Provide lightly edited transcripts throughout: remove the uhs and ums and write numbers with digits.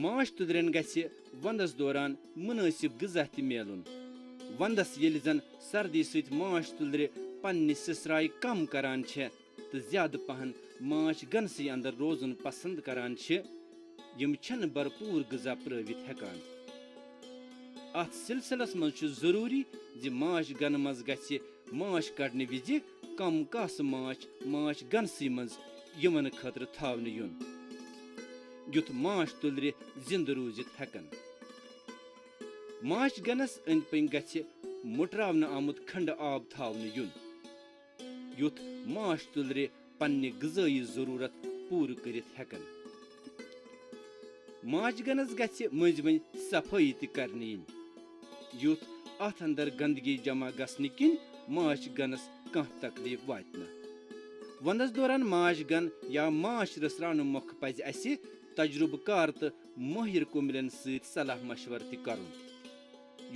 ماچھ تُدرین گژھِ ونٛدس دوران مُنٲسِب غذا تہِ میلُن ونٛدس ییٚلہِ زن سردی سۭتۍ ماچھ تُلرِ پننہِ سٕسراے کم کران چھےٚ تہٕ زیادٕ پہن ماچھ گنسٕے انٛدر روزُن پسنٛد کران چھِ یِم چھنہٕ بھرپوٗر غذا پرٲوِتھ ہٮ۪کان اتھ سلسلس منٛز چھُ ضروٗری زِ ماچھ گنہٕ منٛز گژھِ ماچھ کڑنہٕ وِزِ کم کاسہٕ ماچھ گنسٕے منٛز یِمن خٲطرٕ تھاونہٕ یُن یُتھ ماچھ تُلرِ زِنٛدٕ روٗزِتھ ہٮ۪کن ماچھ گنس أنٛدۍ پٔکۍ گژھِ مُٹراونہٕ آمُت کھنٛڈٕ آب تھاونہٕ یُن یُتھ ماچھ تُلرِ پننہِ غذٲیی ضروٗرت پوٗرٕ کٔرِتھ ہٮ۪کن ماچھ گنس گژھِ مٔنٛزۍ مٔنٛزۍ صفٲیی تہِ کرنہٕ یِنۍ یُتھ اتھ اندر گندگی جمع گژھنہٕ کِنۍ ماچھ گنس کانٛہہ تکلیف واتہِ نہٕ ونٛدس دوران ماچھ گن یا ماچھ رٔسراونہٕ مۄکھٕ پزِ اسہِ تجرُبہٕ کار تہٕ مٲہِر کُملٮ۪ن سۭتۍ صلاح مشورٕ تہِ کرُن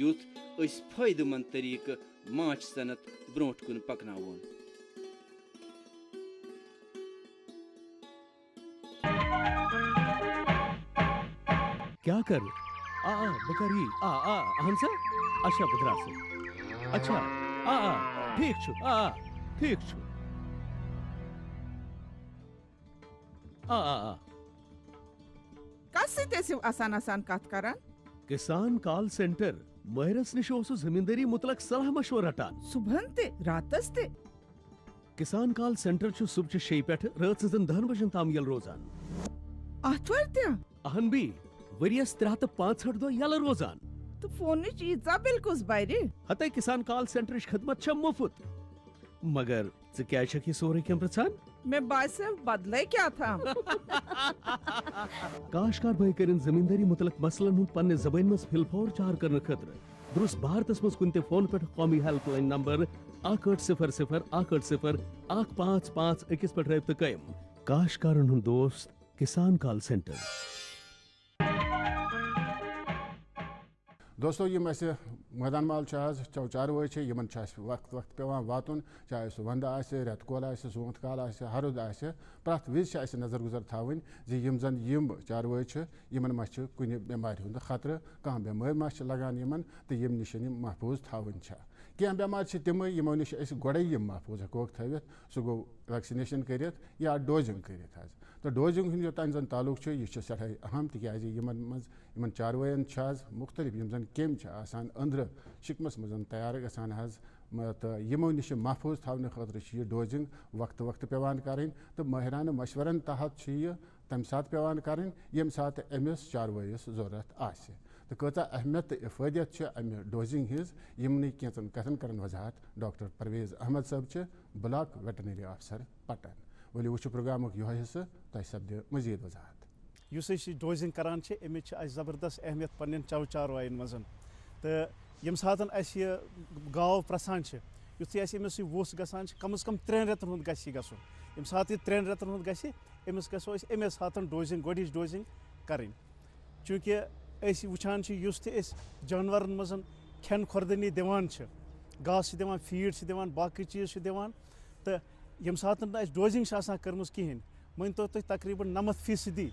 یُتھ أسۍ فٲیدٕ منٛد طٔریٖقہٕ ماچھ صنعت برٛونٛٹھ کُن پکناوون کیا کر بکر یہ اہن سا اچھا بدراس اچھا ٹھیک چھُ کس سۭتۍ ٲسِو آسان کتھ کران کسان کال سینٹر مٲہرس نش اوسُس زمیٖندٲری متعلق صلاح مشورٕ رٹان صبحن تہِ راتس تہِ کسان کال سینٹر چھُ صبحچہِ 6 پٮ۪ٹھٕ رٲژ 10 بجن تام یلہٕ روزان آتھوارِ تہِ اہن بی ؤرِیس 365 دۄہ یلہٕ روزان تہٕ فونٕچ ییٖژاہ بِل کُس بَرِ ہتے کسان کال سینٹرٕچ خدمت چھےٚ مُفت مگر ژٕ کیٛازِ چھکھ یہِ سورُے کینٛہہ پرژھان مےٚ باسیٚو بدلے کیٛاہ تھام کاشتکار بٲے کٔرِن زمیٖندٲری متعلق مسلن ہُنٛد پننہِ زبٲنۍ منٛز فلفور چار کرنہٕ خٲطرٕ درست بھارتس منٛز کُنہِ تہِ فون پٮ۪ٹھ قومی ہیلپ لاین نمبر 1800-185-1551 پٮ۪ٹھ رٲبطہٕ قٲیِم کاشتکارن ہُنٛد دوست کسان کال سینٹر دوستو یم اسہِ مٲدان مال چھِ آز چوچاروٲے چھِ یِمن چھُ اسہِ وقت پیوان واتُن چاہے سُہ ونٛدٕ آسہِ رٮ۪تہٕ کول آسہِ سونٛتھ کال آسہِ ہرُد آسہِ پرٛٮ۪تھ وِزِ چھِ اسہِ نظر گُزر تھاوٕنۍ زِ یِم زن یِم چاروٲے چھِ یِمن ما چھِ کُنہِ بٮ۪مارِ ہُنٛد خطرٕ کانٛہہ بٮ۪مٲرۍ ما چھِ لگان یِمن تہٕ یِم نِش یِم محفوٗظ تھاوٕنۍ چھا کینٛہہ بٮ۪مارِ چھِ تِمٕے یِمو نِش أسۍ گۄڈے یِم محفوٗظ ہٮ۪کوکھ تھٲوِتھ سُہ گوٚو ویکسِنیشن کٔرِتھ یا ڈوزِنگ کٔرِتھ حظ تہٕ ڈوزِنگ ہُنٛد یوٚتانۍ زن تعلُق چھُ یہِ چھُ سٮ۪ٹھاہ اہم تِکیازِ یِمن منٛز یِمن چاروٲین چھِ آز مُختٔلِف یِم زن کیٚمۍ چھِ آسان أنٛدرٕ شِکمس منٛز تیار گژھان حظ تہٕ یِمو نِش محفوٗظ تھاونہٕ خٲطرٕ چھِ یہِ ڈوزِنگ وقتہٕ پیوان کرٕنۍ تہٕ مٲہرانہٕ مشورن تحت چھِ یہِ تمہِ ساتہٕ پیوان کرٕنۍ ییٚمہِ ساتہٕ أمِس چاروٲیِس ضروٗرت آسہِ تہٕ کۭژاہ اہمیت تہٕ اِفٲدیت چھِ امہِ ڈوزِنگ ہِنٛز یِمنٕے کینٛژن کتھن کرن وضاحت ڈاکٹر پرویز احمد صٲب چھِ بلاک ویٹنری آفیسر پٹن ؤلِو وٕچھو پروگرامُک یِہوے حصہٕ تۄہہِ سپدِ مزیٖد وضاحت یُس أسۍ یہِ ڈوزِنگ کران چھِ اَمِچ چھِ اَسہِ زبردست اہمیت پننٮ۪ن چوچاروایَن منٛز تہٕ ییٚمہِ ساتہٕ اَسہِ یہِ گاو پرٛژھان چھِ یُتھُے اَسہِ أمِس یہِ ووٚژھ گژھان چھِ کم از کم 3 رٮ۪تن ہُنٛد گژھِ یہِ گژھُن ییٚمہِ ساتہٕ یہِ 3 رٮ۪تن ہُنٛد گژھِ أمِس گژھو أسۍ اَمے ساتہٕ ڈوزِنگ گۄڈٕنِچ ڈوزِنگ کَرٕنۍ چوٗنٛکہِ أسۍ وٕچھان چھِ یُس تہِ أسۍ جانورن منٛز کھٮ۪ن کھۄردٲنی دِوان چھِ گاسہٕ چھِ دِوان فیٖڈ چھِ دِوان باقٕے چیٖز چھِ دِوان تہٕ ییٚمہِ ساتہٕ نہٕ اَسہِ ڈوزِنگ چھِ آسان کٔرمٕژ کِہینۍ مٲنۍتو تُہۍ تقریٖباً 90%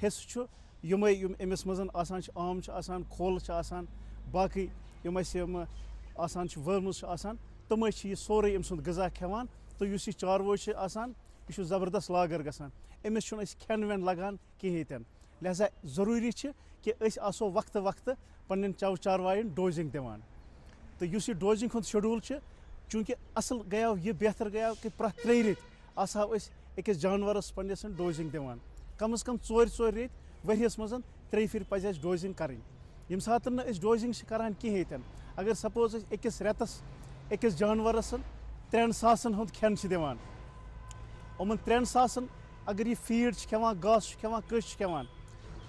حِصہٕ چھُ یِمے یِم أمِس منٛز آسان چھِ عام چھِ آسان کھوٚل چھِ آسان باقٕے یِم اَسہِ یِم آسان چھِ وٲرمٕز چھِ آسان تِمے چھِ یہِ سورُے أمۍ سُنٛد غذا کھٮ۪وان تہٕ یُس یہِ چاروٲے چھُ آسان یہِ چھُ زبردست لاگَر گژھان أمِس چھُنہٕ أسۍ کھٮ۪ن وٮ۪ن لگان کِہینۍ تہِ نہٕ لہذا ضروٗری چھِ کہِ أسۍ آسو وقتہٕ پننٮ۪ن چاروایَن ڈوزِنگ دِوان تہٕ یُس یہِ ڈوزِنگ ہُنٛد شیڈوٗل چھُ چوٗنٛکہِ اَصٕل گٔیو یہِ بہتر گٔیو کہِ پرٛٮ۪تھ 3 رٮ۪تۍ آسہٕ ہاو أسۍ أکِس جانورس پننِس ڈوزِنگ دِوان کم از کم 4 رٮ۪تۍ ؤریَس منٛز 3 پھِرِ پزِ اَسہِ ڈوزِنگ کَرٕنۍ ییٚمہِ ساتہٕ نہٕ أسۍ ڈوزِنگ چھِ کران کِہینۍ تہِ نہٕ اگر سپوز أسۍ أکِس رٮ۪تس أکِس جانورس 3 ساسن ہُنٛد کھٮ۪ن چھِ دِوان یِمن 3 ساسن اگر یہِ فیٖڈ چھِ کھٮ۪وان گاسہٕ چھُ کھٮ۪وان کٔش چھِ کھٮ۪وان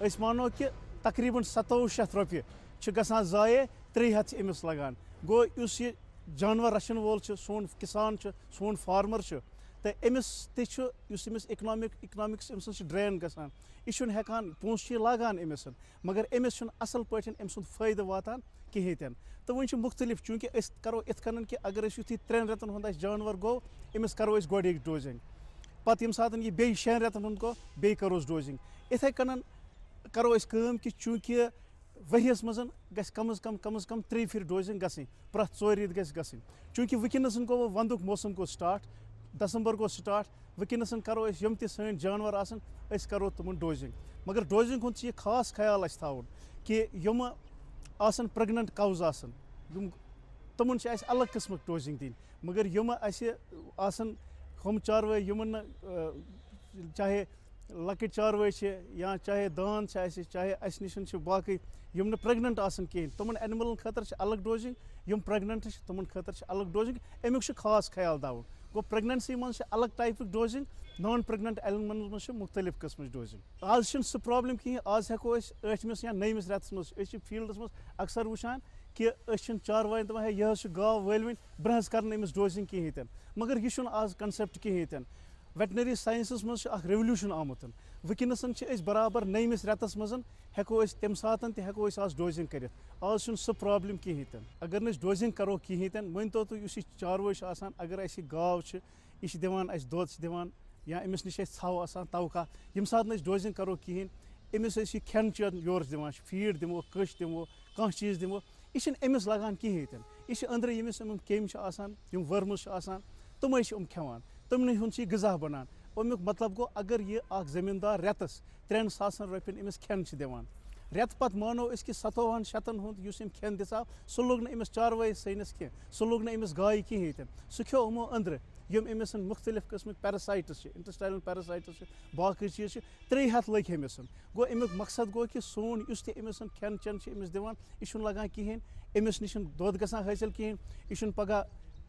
أسۍ مانو کہِ تقریٖباً 2700 رۄپیہِ چھِ گژھان ضایع 300 چھِ أمِس لگان گوٚو یُس یہِ جانور رچھن وول چھُ سون کِسان چھُ سون فارمر چھُ تہٕ أمِس تہِ چھُ یُس أمِس اِکنامِکس أمۍ سٕنٛز چھِ ڈرین گژھان یہِ چھُنہٕ ہٮ۪کان پونٛسہٕ چھِ یہِ لاگان أمِس مگر أمِس چھُنہٕ اَصٕل پٲٹھۍ أمۍ سُنٛد فٲیدٕ واتان کِہینۍ تہِ نہٕ تہٕ وۄنۍ چھُ مُختٔلِف چوٗنٛکہِ أسۍ کرو یِتھ کٔنۍ کہِ اگر أسۍ یُتھُے 3 رٮ۪تن ہُنٛد اَسہِ جانور گوٚو أمِس کرو أسۍ گۄڈٕنِچ ڈوزِنگ پتہٕ ییٚمہِ ساتہٕ یہِ بیٚیہِ 6 رٮ۪تن ہُنٛد گوٚو بیٚیہِ کروس ڈوزِنگ یِتھٕے کٔنۍ کرو أسۍ کٲم کہِ چوٗنٛکہِ ؤریَس منٛز گژھِ کم از کم 3 پھِرِ ڈوزِنٛگ گژھٕنۍ پرٛٮ۪تھ 4 رٮ۪تھ گژھِ گژھٕنۍ چوٗنٛکہِ وٕنکٮ۪نَس گوٚو وَندُک موسم گوٚو سٹاٹ دسمبر گوٚو سٹاٹ وٕنکٮ۪نَس کرو أسۍ یِم تہِ سٲنۍ جانوَر آسان أسۍ کرو تِمن ڈوزِنٛگ مگر ڈوزِنٛگ ہُنٛد چھُ یہِ خاص خیال اَسہِ تھاوُن کہِ یِم آسان پرٛٮ۪گنَنٹ کَوز آسان یِم تِمن چھِ اَسہِ الگ قٕسمٕکۍ ڈوزِنٛگ دِنۍ مگر یِم اَسہِ آسان ہُم چاروٲے یِمن نہٕ چاہے لۄکٕٹۍ چاروٲے چھِ یا چاہے داند چھِ اَسہِ چاہے اَسہِ نِش چھِ باقٕے یِم نہٕ پرٛٮ۪گنَنٹ آسان کِہیٖنۍ تِمن اَنِمٕلن خٲطرٕ چھِ الگ ڈوزِنٛگ یِم پرٛٮ۪گنَنٹ چھِ تِمن خٲطرٕ چھِ الگ ڈوزِنٛگ اَمیُک چھُ خاص خیال تھاوُن گوٚو پرٛٮ۪گنَنسی منٛز چھِ الگ ٹایپٕکۍ ڈوزِنٛگ نان پرٛٮ۪گنَنٹ اَنِمٕلَن منٛز چھِ مُختٔلِف قٕسمٕچ ڈوزِنٛگ آز چھِنہٕ سُہ پرٛابلِم کِہیٖنۍ آز ہٮ۪کو أسۍ 8مِس یا 9مِس رٮ۪تَس منٛز أسۍ چھِ فیٖلڈَس منٛز اَکثر وٕچھان کہِ أسۍ چھِنہٕ چاروایَن دَپان ہے یہِ حظ چھِ گاو وٲلوِنۍ برونٛہہ حظ کَرنہٕ أمِس ڈوزِنٛگ کِہیٖنۍ تہِ نہٕ مگر یہِ چھُنہٕ آز کَنسٮ۪پٹ کِہیٖنۍ تہِ نہٕ ویٹنٔری ساینسَس منٛز چھُ اکھ ریولیوٗشن آمُت وٕنکٮ۪نَس چھِ أسۍ برابر 9مِس رٮ۪تَس منٛز ہٮ۪کو أسۍ تَمہِ ساتہٕ تہِ ہٮ۪کو أسۍ آز ڈوزِنٛگ کٔرِتھ آز چھُنہٕ سُہ پرٛابلِم کِہیٖنۍ تہِ نہٕ اگر نہٕ أسۍ ڈوزِنٛگ کَرو کِہیٖنۍ تہِ نہٕ مٲنۍتو تُہۍ یُس یہِ چاروٲے چھُ آسان اگر اَسہِ یہِ گاو چھِ یہِ چھِ دِوان اَسہِ دۄد چھِ دِوان یا أمِس نِش اَسہِ ژھَو آسان تَوکا ییٚمہِ ساتہٕ نہٕ أسۍ ڈوزِنٛگ کَرو کِہیٖنۍ أمِس أسۍ یہِ کھٮ۪ن چٮ۪ن یورٕ دِوان فیٖڈ دِمو کٔش دِمو کانٛہہ چیٖز دِمو یہِ چھِنہٕ أمِس لگان کِہیٖنۍ تہِ نہٕ یہِ چھِ أنٛدرٕ ییٚمِس یِم کیٚمۍ چھِ آسان یِم ؤرمٕز چھِ آسان تِمے چھِ یِم کھٮ۪وان تِمنٕے ہُنٛد چھِ یہِ غذا بَنان اَمیُک مطلب گوٚو اگر یہِ اکھ زٔمیٖندار رٮ۪تَس 3 ساسَن رۄپیَن أمِس کھٮ۪ن چھِ دِوان رٮ۪تہٕ پَتہٕ مانو أسۍ کہِ 7 شیٚتَن ہُنٛد یُس أمۍ کھٮ۪ن دِژاو سُہ لوٚگ نہٕ أمِس چاروٲیِس سٲنِس کینٛہہ سُہ لوٚگ نہٕ أمِس گایہِ کِہیٖنۍ تہِ نہٕ سُہ کھیوٚو یِمو أنٛدرٕ یِم أمِس مُختٔلِف قٕسمٕکۍ پیراسایٹٕس چھِ اِنٹَسٹاینَل پیراسایٹٕس چھِ باقٕے چیٖز چھِ 300 لٔگۍ أمِس گوٚو اَمیُک مقصد گوٚو کہِ سون یُس تہِ أمِس کھٮ۪ن چٮ۪ن چھِ أمِس دِوان یہِ چھُنہٕ لگان کِہیٖنۍ أمِس نِش چھُنہٕ دۄد گژھان حٲصِل کِہیٖنۍ یہِ چھُنہٕ پگاہ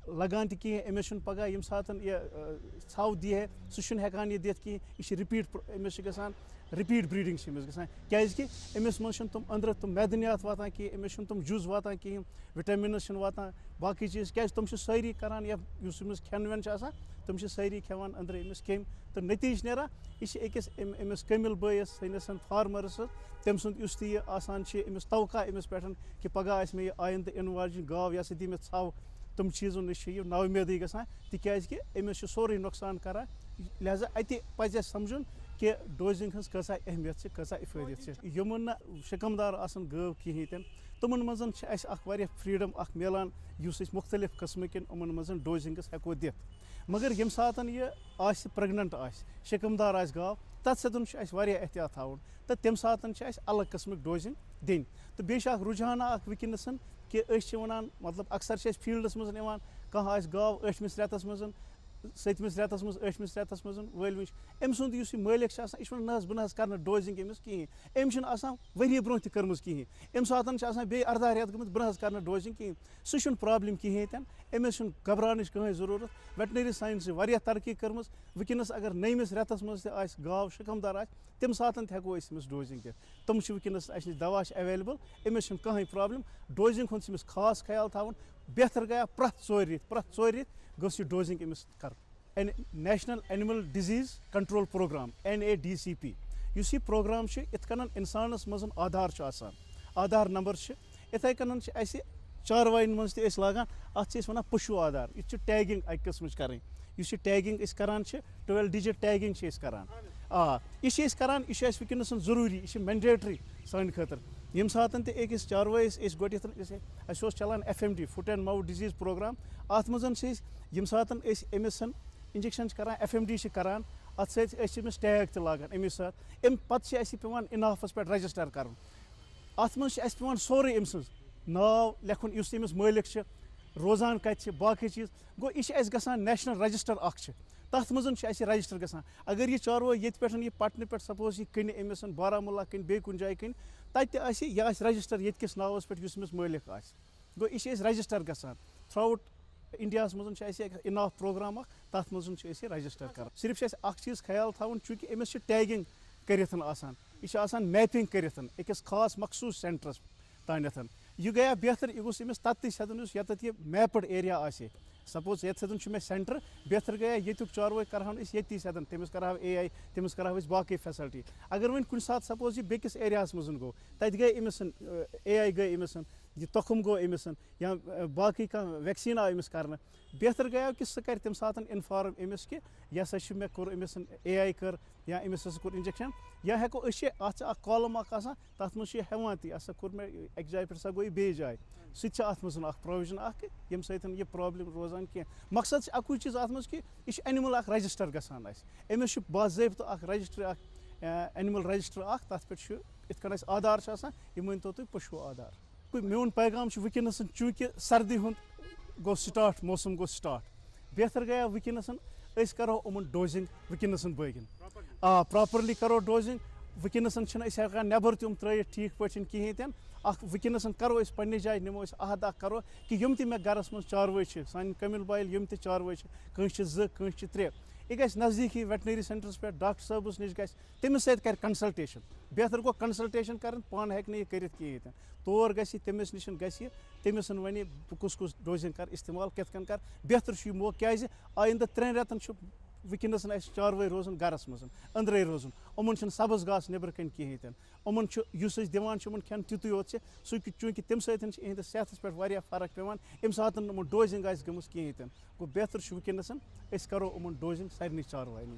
لگان تہِ کِہیٖنۍ أمِس چھُنہٕ پگاہ ییٚمہِ ساتہٕ یہِ ژھَو دی ہے سُہ چھُنہٕ ہٮ۪کان یہِ دِتھ کِہیٖنۍ یہِ چھِ رِپیٖٹ أمِس چھِ گژھان رِپیٖٹ بریٖڈِنٛگ چھِ أمِس گژھان کیٛازِکہِ أمِس منٛز چھِنہٕ تِم أنٛدرٕ تِم میدنیات واتان کِہیٖنۍ أمِس چھِنہٕ تِم جُز واتان کِہیٖنۍ وِٹَمِنٕز چھِنہٕ واتان باقٕے چیٖز کیٛازِ تِم چھِ سٲری کَران یا یُس أمِس کھٮ۪ن وٮ۪ن چھِ آسان تِم چھِ سٲری کھٮ۪وان أنٛدرٕ أمِس کیٚمۍ تہٕ نٔتیٖجہِ نیران یہِ چھِ أکِس أمِس کٔمِل بٲیِس سٲنِس فارمَرَس تٔمۍ سُنٛد یُس تہِ یہِ آسان چھِ أمِس توقع أمِس پٮ۪ٹھ کہِ پگاہ آسہِ مےٚ یہِ آیِندٕ یِنہٕ واجٮ۪ن گاو یا سُہ دی مےٚ ژھَو تِم چیٖزو نِش چھِ یہِ ناوُمیدٕے گژھان تِکیٛازِکہِ أمِس چھُ سورُے نۄقصان کَران لہٰذا اَتہِ پَزِ اَسہِ سَمجھُن کہِ ڈوزِنٛگ ہٕنٛز کۭژاہ اہمیت چھِ کۭژاہ اِفٲدِیت چھِ یِمن نہٕ شِکَمدار آسان گٲو کِہیٖنۍ تہِ نہٕ تِمن منٛز چھِ اَسہِ اکھ واریاہ فرٛیٖڈم اکھ میلان یُس أسۍ مُختٔلِف قٕسمٕکٮ۪ن یِمن منٛز ڈوزِنٛگٕس ہٮ۪کو دِتھ مگر ییٚمہِ ساتہٕ یہِ آسہِ پرٛٮ۪گنَنٹ آسہِ شِکَمدار آسہِ گاو تَتھ سۭتۍ چھُ اَسہِ واریاہ احتِیاط تھاوُن تہٕ تَمہِ ساتہٕ چھِ اَسہِ الگ قٕسمٕکۍ ڈوزِنٛگ دِنۍ تہٕ بیٚیہِ چھُ اکھ رُجحانا اکھ وٕنکٮ۪نَس کہِ أسۍ چھِ وَنان مطلب اَکثر چھِ أسۍ فیٖلڈَس منٛز یِوان کانٛہہ آسہِ گاو 8مِس رٮ۪تَس منٛز 7مِس رٮ۪تَس منٛز 8مِس رٮ۪تَس منٛز وٲلوِنۍ أمۍ سُنٛد یُس یہِ مٲلِک چھُ آسان یہِ چھُ وَنان نہ حظ بہٕ نہ حظ کَرٕ نہٕ ڈوزِنٛگ أمِس کِہیٖنۍ أمۍ چھُنہٕ آسان ؤری برونٛہہ تہِ کٔرمٕژ کِہیٖنۍ اَمہِ ساتہٕ چھِ آسان بیٚیہِ 18 رٮ۪تھ گٔمٕتۍ بہٕ نہ حظ کَرٕ نہٕ ڈوزِنٛگ کِہیٖنۍ سُہ چھُنہٕ پرٛابلِم کِہیٖنۍ تہِ نہٕ أمِس چھُنہٕ گھبراونٕچ کٕہٕنۍ ضروٗرت ویٹنٔری ساینَس چھِ واریاہ ترقی کٔرمٕژ وٕنکٮ۪نَس اگر 9مِس رٮ۪تَس منٛز تہِ آسہِ گاو شِکَمدار آسہِ تَمہِ ساتہٕ تہِ ہٮ۪کو أسۍ أمِس ڈوزِنٛگ دِتھ تِم چھِ وٕنکٮ۪نَس اَسہِ نِش دوا چھِ ایویلیبٕل أمِس چھِنہٕ کٕہٕنۍ پرٛابلِم ڈوزِنٛگ ہُنٛد چھُ أمِس خاص خیال تھاوُن بہتر گٔیو پرٛٮ۪تھ 4 رٮ۪تھ گٔژھ یہِ ڈوزِنٛگ أمِس کَرٕنۍ national animal disease control programme NADCP یُس یہِ پروگرام چھُ یِتھ کٔنۍ اِنسانَس منٛز آدھار چھُ آسان آدھار نمبر چھِ یِتھَے کٔنۍ چھِ اَسہِ چاروایَن منٛز تہِ أسۍ لاگان اَتھ چھِ أسۍ وَنان پٔشوٗ آدھار یہِ چھِ ٹیگِنٛگ اَکہِ قٕسمٕچ کَرٕنۍ یُس یہِ ٹیگِنٛگ أسۍ کَران چھِ 12 ڈِجِٹ ٹیگِنٛگ چھِ أسۍ کَران یہِ چھِ أسۍ کَران یہِ چھِ اَسہِ وٕنکٮ۪نَس ضروٗری یہِ چھِ مینڈیٹری سانہِ خٲطرٕ ییٚمہِ ساتہٕ تہِ أکِس چاروٲیِس أسۍ گۄڈٕنٮ۪تھ اَسہِ اوس چَلان FMD foot and mouth disease programme اَتھ منٛز چھِ أسۍ ییٚمہِ ساتہٕ أسۍ أمِس اِنجَکشَن چھِ کَران FMD چھِ کَران اَتھ سۭتۍ أسۍ چھِ أمِس ٹیگ تہِ لاگان أمِس سۭتۍ اَمہِ پَتہٕ چھِ اَسہِ پٮ۪وان اِنافَس پٮ۪ٹھ رَجِسٹَر کَرُن اَتھ منٛز چھِ اَسہِ پٮ۪وان سورُے أمۍ سٕنٛز ناو لیکھُن یُس أمِس مٲلِک چھِ روزان کَتہِ چھِ باقٕے چیٖز گوٚو یہِ چھِ اَسہِ گژھان نیشنَل رَجِسٹَر اَکھ چھِ تَتھ منٛز چھِ اَسہِ رَجِسٹَر گژھان اگر یہِ چاروٲے ییٚتہِ پٮ۪ٹھ یہِ پَٹنہٕ پٮ۪ٹھ سَپوز یہِ کٕنہِ أمِس بارہمولہ کٕنہِ بیٚیہِ کُنہِ جایہِ کٕنہِ تَتہِ تہِ آسہِ یہِ آسہِ رَجِسٹَر ییٚتہِ کِس ناوَس پٮ۪ٹھ یُس أمِس مٲلِک آسہِ گوٚو یہِ چھِ أسۍ رَجِسٹَر گژھان تھرٛوٗ آوُٹ اِنڈیاہَس منٛز چھِ اَسہِ اِناف پروگرام اکھ تَتھ منٛز چھِ أسۍ یہِ رَجِسٹَر کَران صرف چھِ اَسہِ اکھ چیٖز خیال تھاوُن چوٗنٛکہِ أمِس چھِ ٹیگِنٛگ کٔرِتھ آسان یہِ چھِ آسان میپِنٛگ کٔرِتھ أکِس خاص مخصوٗص سٮ۪نٹرَس تانٮ۪تھ یہِ گٔیا بہتر یہِ گوٚژھ أمِس تَتتھٕے سٮ۪دُن یُس ییٚتٮ۪تھ یہِ میپٕڈ ایریا آسہِ سپوز ییٚتہِ سٮ۪دُن چھُ مےٚ سٮ۪نٹَر بہتر گٔیا ییٚتیُک چاروٲے کَرہون أسۍ ییٚتی سٮ۪دَن تٔمِس کَرہاو AI تٔمِس کَرہاو أسۍ باقٕے فیسَلٹی اگر وۄنۍ کُنہِ ساتہٕ سپوز یہِ بیٚکِس ایریاہَس منٛز گوٚو تَتہِ گٔے أمِس AI گٔے أمِس یہ تخم گو أمِس یا باقٕے کانٛہہ ویکسیٖن آو أمِس کرنہٕ بہتر گٔیو کہِ سُہ کرِ تَمہِ ساتہٕ اِنفارم أمِس کہِ یہِ ہسا چھُ مےٚ کوٚر أمِس AI کٔر یا أمِس ہسا کوٚر اِنجیکشن یا ہٮ۪کو أسۍ چھِ اَتھ چھِ اکھ کالم اکھ آسان تَتھ منٛز چھُ یہِ ہٮ۪وان تہِ ہسا کوٚر مےٚ اَکہِ جایہِ پٮ۪ٹھ ہسا گوٚو یہِ بیٚیِس جایہِ سُہ تہِ چھُ اَتھ منٛز اکھ پرووِجن اکھ ییٚمہِ سۭتۍ یہِ پرابلم روزان کینٛہہ مقصد چھُ اَکُے چیٖز اَتھ منٛز کہِ یہِ چھُ اینِمل اکھ رجسٹر گژھان اَسہِ أمِس چھُ باضٲبطہٕ اکھ رجسٹر اکھ اینِمل رجسٹر اکھ تَتھ پٮ۪ٹھ چھُ یِتھ کٔنۍ اَسہِ آدھار چھُ آسان یہِ مٲنۍتو تُہۍ پشوٗ آدھار میون پیغام چھُ وٕنکیٚنس چوٗنٛکہِ سردی ہُنٛد گوٚو سٹاٹ موسم گوٚو سٹاٹ بہتر گٔیو وٕنکیٚنس أسۍ کرو یِمن ڈوزِنگ وٕنکیٚنس بٲگٮ۪ن پراپرلی کرو ڈوزِنگ وٕنکیٚنس چھِنہٕ أسۍ ہٮ۪کان نٮ۪بر تِم ترٲیِتھ ٹھیٖک پٲٹھۍ کِہیٖنۍ تہِ نہٕ اکھ وٕنکیٚنس کرو أسۍ پننہِ جایہِ نِمو أسۍ عہد اکھ کرو کہِ یِم تہِ مےٚ گرس منٛز چاروٲے چھِ سانہِ کٔمِل بایِل یِم تہِ چاروٲے چھِ کٲنٛسہِ چھِ 2 کٲنٛسہِ چھِ 3 یہِ گژھِ نزدیٖکی ویٹنری سینٹرس پٮ۪ٹھ ڈاکٹر صٲبس نِش گژھِ تٔمِس سۭتۍ کرِ کنسلٹیشن بہتر گوٚو کنسلٹیشن کرٕنۍ پانہٕ ہٮ۪کہِ نہٕ یہِ کٔرِتھ کِہیٖنۍ تہِ نہٕ تور گژھِ یہِ تٔمِس نِش گژھِ یہِ تٔمِس وَنہِ بہٕ کُس ڈوزِنگ کر استعمال کِتھ کٔنۍ کر بہتر چھُ یہِ موقعہٕ کیازِ آیندٕ 3 رٮ۪تن چھُ وٕنکیٚنس اَسہِ چاروٲے روزُن گرس منٛز أنٛدرَے روزُن یِمن چھُنہٕ سبٕز گاسہٕ نیٚبرٕ کَنۍ کِہیٖنۍ تہِ نہٕ یِمن چھُ یُس أسۍ دِوان چھِ یِمن کھٮ۪ن تِتُے یوت چھِ سُہ چوٗنٛکہِ تَمہِ سۭتۍ چھِ یِہنٛدِس صحتس پٮ۪ٹھ واریاہ فرق پیٚوان ییٚمہِ ساتہٕ نہٕ یِمن ڈوزِنگ آسہِ گٔمٕژ کِہیٖنۍ تہِ نہٕ گوٚو بہتر چھُ وٕنکیٚنس أسۍ کرو یِمن ڈوزِنگ سارنٕے چاروایَن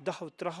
10-13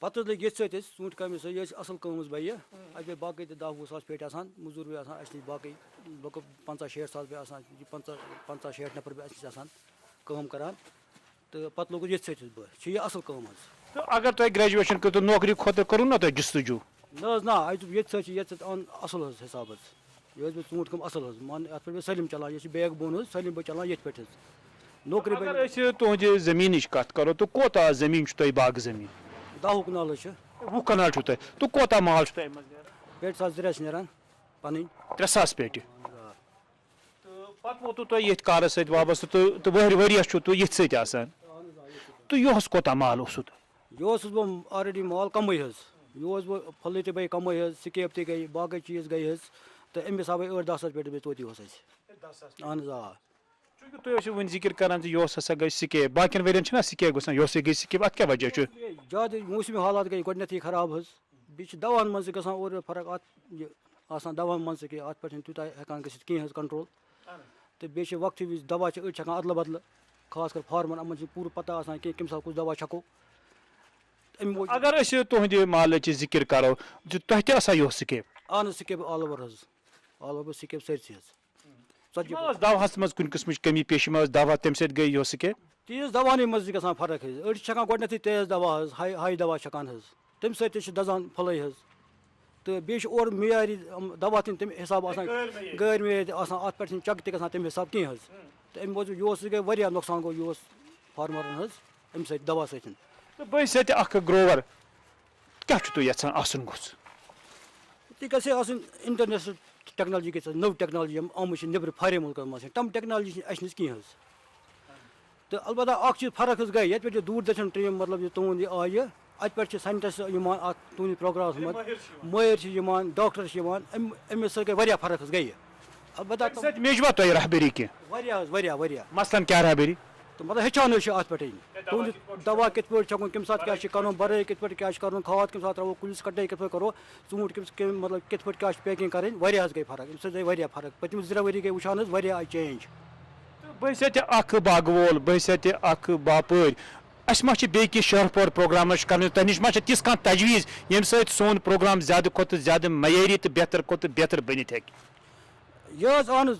پتہٕ حظ لٔگۍ ییٚتھۍ سۭتۍ أسۍ ژوٗنٛٹھۍ کامہِ سۭتۍ یہِ ٲسۍ اَصٕل کٲم حظ بھائی یہِ اَسہِ بیٚیہِ باقٕے تہِ 10-20 ساس پیٹہِ آسان موٚزوٗر بیٚیہِ آسان اَسہِ نِش باقٕے لُکہٕ 50-60 ساس بیٚیہِ آسان یہِ 50-60 نفر بیٚیہِ اَسہِ نِش آسان کٲم کران تہٕ پَتہٕ لوٚگُس ییٚتھۍ سۭتۍ حظ بہٕ چھِ یہِ اَصٕل کٲم حظ. تہٕ اگر تۄہہِ گریجویشن کٔرتو نوکری خٲطرٕ کوٚروٕ نا تۄہہِ جستجوٗ؟ نہ حظ نہ اَسہِ دوٚپ ییٚتھۍ سۭتۍ چھِ ییٚتہِ سۭتۍ اَن اَصٕل حظ حِساب حظ یہِ حظ بیٚیہِ ژوٗنٛٹھۍ کٲم اَصٕل حظ مان اَتھ پٮ۪ٹھ بیٚیہِ سٲلِم چلان یہِ چھِ بیک بون حظ سٲلِم بہٕ چلان ییٚتھۍ پٮ۪ٹھ حظ نوکری اگر أسۍ تُہنٛدِ زٔمیٖنٕچ کتھ کرو تہٕ کوتاہ زٔمیٖن چھُ تۄہہِ باغہٕ زٔمیٖن؟ 10 کنال حظ چھِ 20 کنال چھُو تۄہہِ تہٕ کوتاہ مال چھُ تۄہہِ اَمہِ منٛز نیران؟ پیٹہِ ساس 3 چھِ نیران پَنٕنۍ 3,000 پیٹہِ. تہٕ پتہٕ ووتوٕ تۄہہِ ییٚتھۍ کارس سۭتۍ وابستہٕ تہٕ ؤریَس چھُو تُہۍ ییٚتھۍ سۭتۍ آسان تہٕ یِہُس کوتاہ مال اوسوٕ تۄہہِ؟ یہِ اوسُس بہٕ آلریڈی مال کَمٕے حظ یہِ اوس بہٕ پھلہِ تہِ گٔے کَمٕے حظ سِکیپ تہِ گٔے باقٕے چیٖز گٔے حظ تہٕ اَمہِ حسابٕے 8-10 ساس پیٹہِ بیٚیہِ توتہِ اوس اَسہِ اہن حظ آ. چوٗنٛکہِ تُہۍ ٲسِو وُنہِ ذِکر کران زِ یہِ اوس ہسا گٔے سِکیپ باقین ؤرین چھِنہ سِکیپ گژھان یۄسٕے گٔے سِکیپ اَتھ کیاہ وجہ چھُ؟ زیادٕ موسمی حالات گٔے گۄڈٕنیتھٕے خراب حظ بیٚیہِ چھِ دواہن منٛز تہِ گژھان اورٕ یورٕ فرق اَتھ یہِ آسان دواہن منٛز تہِ کہِ اَتھ پٮ۪ٹھ چھِنہٕ تیوٗتاہ ہٮ۪کان گٔژھِتھ کِہیٖنۍ حظ کنٹرول تہٕ بیٚیہِ چھِ وقتہٕ وِزِ دوا چھِ أڑۍ چھَکان اَدلہٕ بدلہٕ خاص کر فارمَن یِمن چھِ پوٗرٕ پتہ آسان کہِ کَمہِ ساتہٕ کُس دوا چھکو. اگر أسۍ تُہنٛدِ مالٕچ ذِکر کرو زِ تۄہہِ تہِ آسان یِہُس سِکیپ؟ اہن حظ سِکیپ آل اوور حظ آل اوور سِکیپ سٲرسٕے حظ. ما ٲس دواہس منٛز کُنہِ قٕسمٕچ کٔمی پیشی ما ٲس دوا تَمہِ سۭتۍ گٔے یِہُس سِکیپ؟ تیز دواہنٕے منٛز تہِ گژھان فرق حظ أڑۍ چھِ چھکان گۄڈٕنیتھٕے تیز دوا حظ ہاے دوا چھکان حظ تَمہِ سۭتۍ تہِ چھِ دَزان پھٕلے حظ تہٕ بیٚیہِ چھِ اورٕ معیاری دوا تہِ تَمہِ حِسابہٕ آسان غٲر معیٲری تہِ آسان اَتھ پٮ۪ٹھ چھِنہٕ چَک تہِ گژھان تَمہِ حِسابہٕ کِہیٖنۍ حظ تہٕ اَمہِ موٗجوٗب یِہُس گٔے واریاہ نۄقصان گوٚو یِہُس فارمَرَن حظ اَمہِ سۭتۍ دوا سۭتۍ. تہٕ بہٕ چھُس ییٚتہِ اکھ گروور کیاہ چھُ تُہۍ یژھان آسُن گوٚژھ؟ تہِ گژھِ آسٕنۍ اِنٹرنیشنل ٹیکنالجی گژھِ نٔو ٹیکنالجی یِم آمٕژ چھِ نیٚبرٕ فارین مُلکن منٛز چھِ تِم ٹیکنالجی چھِ اَسہِ نِش کِہیٖنۍ حظ تہٕ البتہ اکھ چیٖز فرق حظ گٔے ییٚتہِ پٮ۪ٹھ یہِ دوٗر دَرشن ٹیٖم مطلب یہِ تُہُنٛد یہِ آیہِ اَتہِ پٮ۪ٹھ چھِ ساینٹِسٹ یِوان اَتھ تُہنٛدِس پروگرامَس منٛز مٲہِر چھِ یِوان ڈاکٹر چھِ یِوان اَمہِ سۭتۍ گٔے واریاہ فرق حظ گٔیہِ البتہ میجوا تۄہہِ رہبری کینٛہہ؟ واریاہ حظ واریاہ مثلاً کیٛاہ رہبری؟ تہٕ مطلب ہیٚچھان حظ چھِ اَتھ پٮ۪ٹھٕے تُہُنٛد دوا کِتھ پٲٹھۍ چھَکُن کَمہِ ساتہٕ کیٛاہ چھِ کَرُن بَرٲے کِتھ پٲٹھۍ کیٛاہ چھِ کَرُن کھاد کَمہِ ساتہٕ ترٛاوو کُلِس کَٹٲے کِتھ پٲٹھۍ کَرو ژوٗنٛٹھۍ مطلب کِتھ پٲٹھۍ کیٛاہ چھِ پیکِنٛگ کَرٕنۍ واریاہ حظ گٔے فرق اَمہِ سۭتۍ گٔے واریاہ فرق پٔتمہِ 2 ؤری گٔے وٕچھان حظ واریاہ آیہِ چینٛج. بہٕ چھُس ییٚتہِ اکھ باغہٕ وول بہٕ چھُس ییٚتہِ اکھ باپٲرۍ اَسہِ ما چھِ بیٚیہِ کینٛہہ شہرپور پروگرامٕچ کَرٕنۍ تۄہہِ نِش ما چھِ تِژھ کانٛہہ تجویٖز ییٚمہِ سۭتۍ سون پروگرام زیادٕ کھۄتہٕ زیادٕ معیٲری تہٕ بہتر کھۄتہٕ بہتر بٔنِتھ ہیٚکہِ؟ یہِ حظ اہن حظ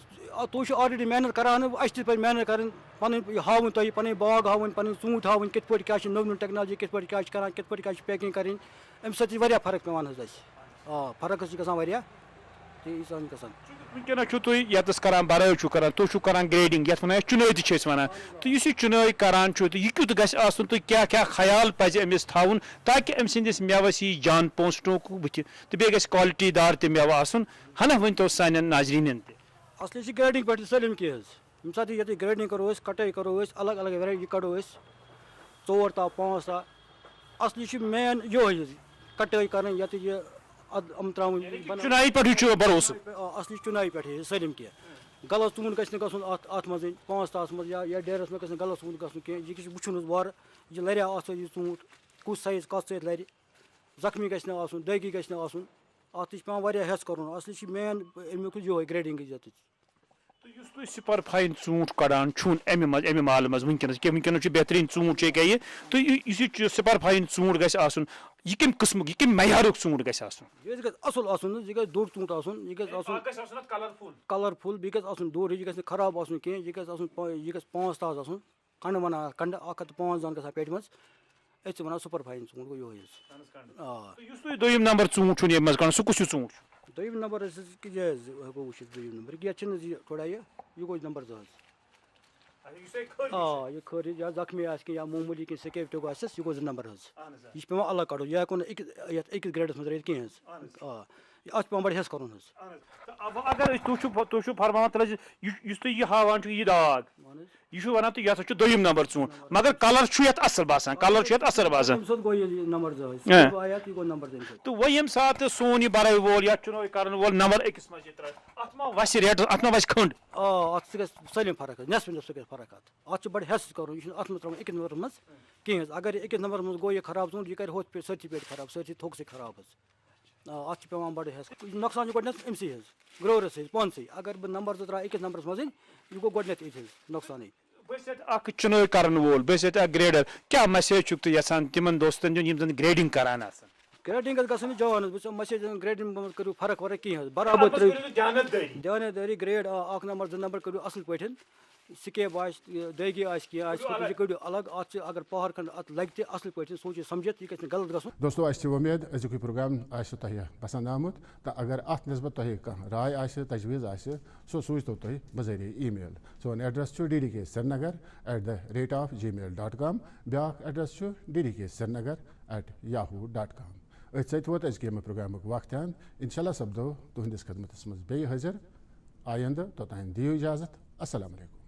تُہۍ چھِو آلریڈی محنت کران اَسہِ تہِ پَزِ محنت کَرٕنۍ پَنٕنۍ یہِ ہاوٕنۍ تۄہہِ پَنٕنۍ باغ ہاوٕنۍ پَنٕنۍ ژوٗنٛٹھۍ ہاوٕنۍ کِتھ پٲٹھۍ کیٛاہ چھِ نٔو ٹیکنالجی کِتھ پٲٹھۍ کیٛاہ چھِ کران کِتھ پٲٹھۍ کیٛاہ چھِ پیکِنٛگ کَرٕنۍ اَمہِ سۭتۍ چھِ واریاہ فرق پیٚوان حظ اَسہِ فرق حظ چھِ گژھان واریاہ تہٕ ییٖژاہ گژھان. وٕنکیٚنس چھُو تُہۍ ییٚتس کران بَرٲے چھُو کران تُہۍ چھُو کران گریڈِنٛگ یَتھ وَنان أسۍ چُنٲے تہِ چھِ أسۍ وَنان تہٕ یُس یہِ چُنٲے کران چھُ تہٕ یہِ کیُتھ گژھِ آسُن تہٕ کیٛاہ کیٛاہ خیال پَزِ أمِس تھاوُن تاکہِ أمۍ سٕنٛدِس مٮ۪وَس یی جان پونٛسہٕ ٹوٗنٛکہٕ بٕتھِ تہٕ بیٚیہِ گژھِ کالٹی دار تہِ مٮ۪وٕ آسُن ہنا ؤنۍتو سانٮ۪ن ناظریٖنن تہِ. اَصلی چھِ گریڈِنٛگ پٮ۪ٹھ سٲلِم کینٛہہ حظ ییٚمہِ ساتہٕ ییٚتہِ گریڈِنٛگ کَرو أسۍ کَٹٲے کَرو أسۍ الگ الگ ویرایٹی کَڑو أسۍ 4 تا 5 تا اَصلی چھِ مین یِہوے حظ کَٹٲے کَرٕنۍ یَتھ یہِ یِم ترٛاوٕنۍ چُنایی پٮ۪ٹھٕے چھُ بروسہٕ اَصلی چُنایی پٮ۪ٹھٕے سٲلِم کینٛہہ غلط ژوٗنٛٹھ گژھِ نہٕ گژھُن اَتھ منٛزٕے 5 تاہَس منٛز یا ڈیرَس منٛز گژھِ نہٕ غلط ژوٗنٛٹھ گژھُن کینٛہہ یہِ گژھِ وٕچھُن حظ وارٕ یہِ لَریا اَتھ سۭتۍ یہِ ژوٗنٛٹھ کُس سایز کَتھ سۭتۍ لَرِ زخمی گژھِ نہٕ آسُن دٲگی گژھِ نہٕ آسُن اَتھ تہِ چھِ پیٚوان واریاہ ہٮ۪س کَرُن اَصلی چھِ مین اَمیُک یِہوے گریڈِنٛگٕچ یَتٕچ. تہٕ یُس تُہۍ سُپر فاین ژوٗنٛٹھ کَڑان چھُ اَمہِ مالہٕ منٛز وٕنکیٚنس کہِ وٕنکیٚنس چھُ بہتریٖن ژوٗنٛٹھ چھُ یہِ تہٕ یُس یہِ سُپر فاین ژوٗنٛٹھ گژھِ آسُن یہِ کَمہِ قٕسمُک یہِ کَمہِ معیارُک ژوٗنٛٹھ گژھِ آسُن؟ یہِ حظ گژھِ اَصٕل آسُن حظ یہِ گژھِ دوٚر ژوٗنٛٹھ آسُن یہِ گژھِ آسُن کَلرفُل بیٚیہِ گژھِ آسُن دوٚر یہِ گژھِ نہٕ خراب آسُن کینٛہہ یہِ گژھِ آسُن یہِ گژھِ 5 تاہَس آسُن کَنٛڈٕ وَنان کَنٛڈٕ 105 دانہٕ گژھان پیٹہِ منٛز أسۍ چھِ وَنان سُپر فاین ژوٗنٛٹھ گوٚو یِہوے حظ. یُس تُہۍ دوٚیِم نمبر ژوٗنٛٹھ چھُ ییٚمہِ منٛز کَڑان سُہ کُس ہیوٗ ژوٗنٛٹھ چھُ؟ دوٚیِم نمبر حظ یہِ حظ ہٮ۪کو وٕچھِتھ دوٚیِم نمبر یہِ چھِنہٕ حظ یہِ تھوڑا یہِ گوٚو نمبر 2 حظ یہِ خٲرٕج یا زخمی آسہِ کینٛہہ یا معموٗلی کینٛہہ سِکیپ گژھٮ۪س یہِ گوٚو 2 نمبر حظ یہِ چھِ پیٚوان الگ کَڑُن یہِ ہٮ۪کو نہٕ یَتھ أکِس گریڈَس منٛز رٔٹِتھ کینٛہہ حظ اَتھ چھُ پیٚوان بَڑٕ ہٮ۪س کَرُن حظ. اگر تُہۍ چھُو فرماوان تیٚلہِ یُس تُہۍ یہِ ہاوان چھُ یہِ داغ یہِ چھُ وَنان تُہۍ یہِ ہسا چھُ دوٚیِم نمبر ژوٗنٛٹھ مگر کلر چھُ یَتھ اَصٕل باسان گوٚو یہِ نمبر 2 حظ یہِ گوٚو نمبر 2 تہٕ وۄنۍ ییٚمہِ ساتہٕ سون یہِ بَرٲے وول یا چُنٲے کَرن وول نمبر أکِس منٛز یہِ ترٛایہِ اَتھ ما وَسہِ ریٹ اَتھ ما وَسہِ کھنٛڈ؟ اَتھ سۭتۍ گژھِ سٲلِم فرق حظ نٮ۪صفہٕ نٮ۪صفہٕ گژھِ فرق اَتھ چھُ بَڑٕ ہٮ۪س کَرُن یہِ چھُنہٕ اَتھ منٛز ترٛاوُن أکِس نمبرَس منٛز کِہیٖنۍ حظ اگر یہِ أکِس نمبرَس منٛز گوٚو یہِ خراب ژوٗنٛٹھ یہِ کَرِ ہُتھ پٲٹھۍ سٲرسٕے پیٹہِ خراب سٲرسٕے تھوٚکسٕے خراب حظ اَتھ چھُ پیٚوان بَڑٕ ہٮ۪س نۄقصان چھُ گۄڈٕنٮ۪تھ أمۍ سٕے حظ گرٛورَس سۭتۍ پانسٕے اگر بہٕ نمبر 2 ترٛاوٕ أکِس نمبرَس منٛزٕے یہِ گوٚو گۄڈٕنٮ۪تھ أتھۍ حظ نۄقصانٕے. اخ چنٲے کرن وول بہٕ اکھ گریڈر کیٛاہ میسیج چھُکھ ژٕ یژھان تِمن دوستن دیُن یِم زن گریڈنگ کران آسن گریڈنگ گژھن جوان بہٕ مسیج گریڈنگ کٔرِو فرق ورق کِہیٖنۍ حظ برابر ترٛٲیِو دیانتدٲری گریڈ اکھ نمبر 2 نمبر کٔرِو اصٕل پٲٹھۍ سکیب آسہِ دٲگی آسہِ کینٛہہ آسہِ یہِ کٔڑِو الگ اتھ چھِ اگر پہر کھنڈ اتھ لگہِ تہِ اصٕل پٲٹھۍ سوٗنٛچِتھ سمجھِتھ یہِ گژھِ نہٕ غلط گژھُن دوستو اَسہِ چھِ وۄمید أزیُک یہِ پروگرام آسہِ تۄہہِ پسنٛد آمُت تہٕ اگر اَتھ نسبت تۄہہِ کانٛہہ راے آسہِ تجویٖز آسہِ سُہ سوٗزتو تُہۍ بذریعہ ای میل سون ایڈرس چھُ ddk.srinagar@gmail.com بیٛاکھ ایڈرس چھُ ddk.srinagar@yahoo.com أتھۍ سۭتۍ ووت أزکہِ ییٚمہِ پروگرامُک وقتیان اِنشاءاللہ سپدو تُہنٛدِس خدمتس منٛز بیٚیہِ حٲضِر آیندٕ توٚتانۍ دِیِو اِجازت السلام علیکم